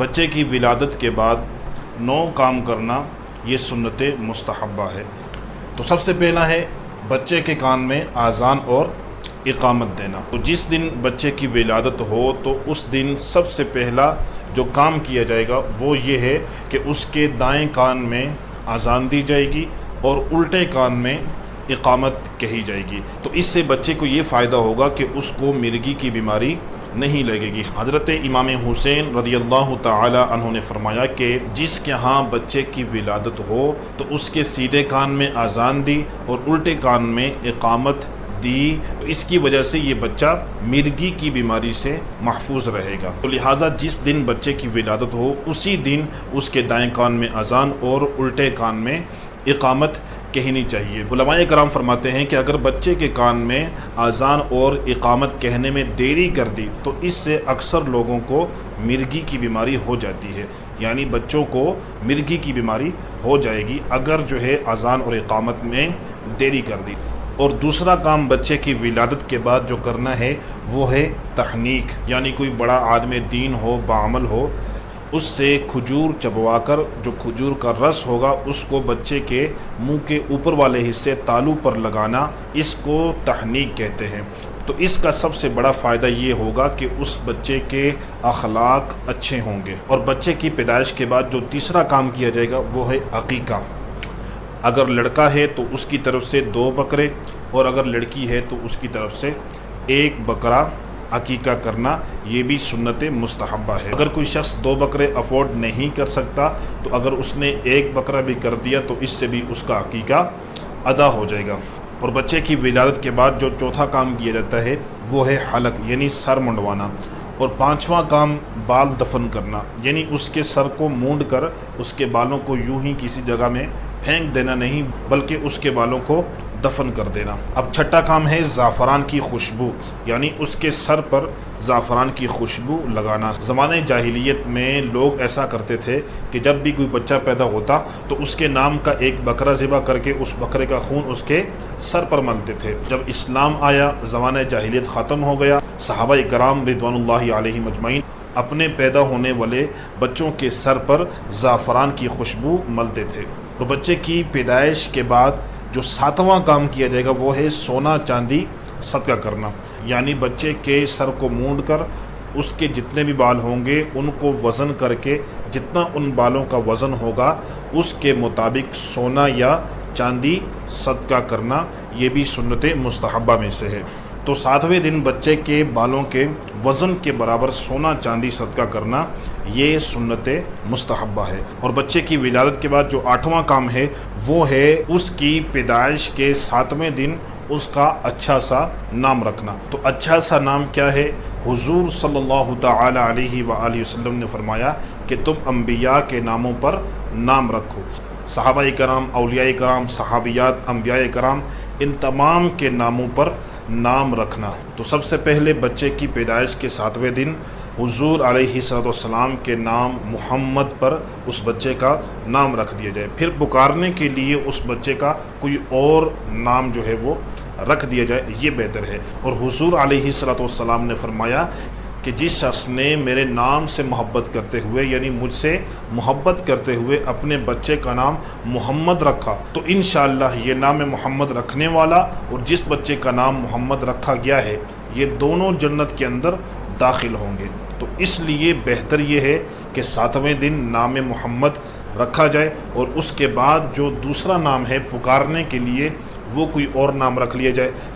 بچے کی ولادت کے بعد 9 کام کرنا یہ سنت مستحبہ ہے۔ تو سب سے پہلا ہے بچے کے کان میں اذان اور اقامت دینا۔ تو جس دن بچے کی ولادت ہو تو اس دن سب سے پہلا جو کام کیا جائے گا وہ یہ ہے کہ اس کے دائیں کان میں اذان دی جائے گی اور الٹے کان میں اقامت کہی جائے گی۔ تو اس سے بچے کو یہ فائدہ ہوگا کہ اس کو مرگی کی بیماری نہیں لگے گی۔ حضرت امام حسین رضی اللہ تعالی عنہ نے فرمایا کہ جس کے ہاں بچے کی ولادت ہو تو اس کے سیدھے کان میں اذان دی اور الٹے کان میں اقامت دی، تو اس کی وجہ سے یہ بچہ مرگی کی بیماری سے محفوظ رہے گا۔ تو لہٰذا جس دن بچے کی ولادت ہو اسی دن اس کے دائیں کان میں اذان اور الٹے کان میں اقامت کہنی چاہیے۔ علماء کرام فرماتے ہیں کہ اگر بچے کے کان میں اذان اور اقامت کہنے میں دیری کر دی تو اس سے اکثر لوگوں کو مرگی کی بیماری ہو جاتی ہے، یعنی بچوں کو مرگی کی بیماری ہو جائے گی اگر جو ہے اذان اور اقامت میں دیری کر دی۔ اور دوسرا کام بچے کی ولادت کے بعد جو کرنا ہے وہ ہے تحنیک، یعنی کوئی بڑا عالم دین ہو، باعمل ہو، اس سے کھجور چبوا کر جو کھجور کا رس ہوگا اس کو بچے کے منہ کے اوپر والے حصے تالو پر لگانا، اس کو تحنیک کہتے ہیں۔ تو اس کا سب سے بڑا فائدہ یہ ہوگا کہ اس بچے کے اخلاق اچھے ہوں گے۔ اور بچے کی پیدائش کے بعد جو تیسرا کام کیا جائے گا وہ ہے عقیقہ۔ اگر لڑکا ہے تو اس کی طرف سے 2 بکرے اور اگر لڑکی ہے تو اس کی طرف سے 1 بکرا عقیقہ کرنا، یہ بھی سنت مستحبہ ہے۔ اگر کوئی شخص 2 بکرے افورڈ نہیں کر سکتا تو اگر اس نے 1 بکرا بھی کر دیا تو اس سے بھی اس کا عقیقہ ادا ہو جائے گا۔ اور بچے کی ولادت کے بعد جو چوتھا کام کیا جاتا ہے وہ ہے حلق، یعنی سر منڈوانا۔ اور 5واں کام بال دفن کرنا، یعنی اس کے سر کو مونڈ کر اس کے بالوں کو یوں ہی کسی جگہ میں پھینک دینا نہیں بلکہ اس کے بالوں کو دفن کر دینا۔ اب 6واں کام ہے زعفران کی خوشبو، یعنی اس کے سر پر زعفران کی خوشبو لگانا۔ زمانے جاہلیت میں لوگ ایسا کرتے تھے کہ جب بھی کوئی بچہ پیدا ہوتا تو اس کے نام کا 1 بکرا ذبح کر کے اس بکرے کا خون اس کے سر پر ملتے تھے۔ جب اسلام آیا، زمانہ جاہلیت ختم ہو گیا، صحابہ کرام رضوان اللہ علیہم اجمعین اپنے پیدا ہونے والے بچوں کے سر پر زعفران کی خوشبو ملتے تھے۔ تو بچے کی پیدائش کے بعد جو 7واں کام کیا جائے گا وہ ہے سونا چاندی صدقہ کرنا، یعنی بچے کے سر کو مونڈ کر اس کے جتنے بھی بال ہوں گے ان کو وزن کر کے جتنا ان بالوں کا وزن ہوگا اس کے مطابق سونا یا چاندی صدقہ کرنا، یہ بھی سنت مستحبہ میں سے ہے۔ تو 7ویں دن بچے کے بالوں کے وزن کے برابر سونا چاندی صدقہ کرنا یہ سنت مستحبہ ہے۔ اور بچے کی ولادت کے بعد جو 8واں کام ہے وہ ہے اس کی پیدائش کے 7ویں دن اس کا اچھا سا نام رکھنا۔ تو اچھا سا نام کیا ہے؟ حضور صلی اللہ تعالی علیہ وآلہ وسلم نے فرمایا کہ تم انبیاء کے ناموں پر نام رکھو۔ صحابہ کرام، اولیاء کرام، صحابیات، انبیاء کرام، ان تمام کے ناموں پر نام رکھنا۔ تو سب سے پہلے بچے کی پیدائش کے 7ویں دن حضور علیہ السلام کے نام محمد پر اس بچے کا نام رکھ دیا جائے، پھر پکارنے کے لیے اس بچے کا کوئی اور نام جو ہے وہ رکھ دیا جائے، یہ بہتر ہے۔ اور حضور علیہ السلام نے فرمایا کہ جس شخص نے میرے نام سے محبت کرتے ہوئے، یعنی مجھ سے محبت کرتے ہوئے اپنے بچے کا نام محمد رکھا تو انشاءاللہ یہ نام محمد رکھنے والا اور جس بچے کا نام محمد رکھا گیا ہے یہ دونوں جنت کے اندر داخل ہوں گے۔ تو اس لیے بہتر یہ ہے کہ 7ویں دن نام محمد رکھا جائے اور اس کے بعد جو دوسرا نام ہے پکارنے کے لیے وہ کوئی اور نام رکھ لیا جائے۔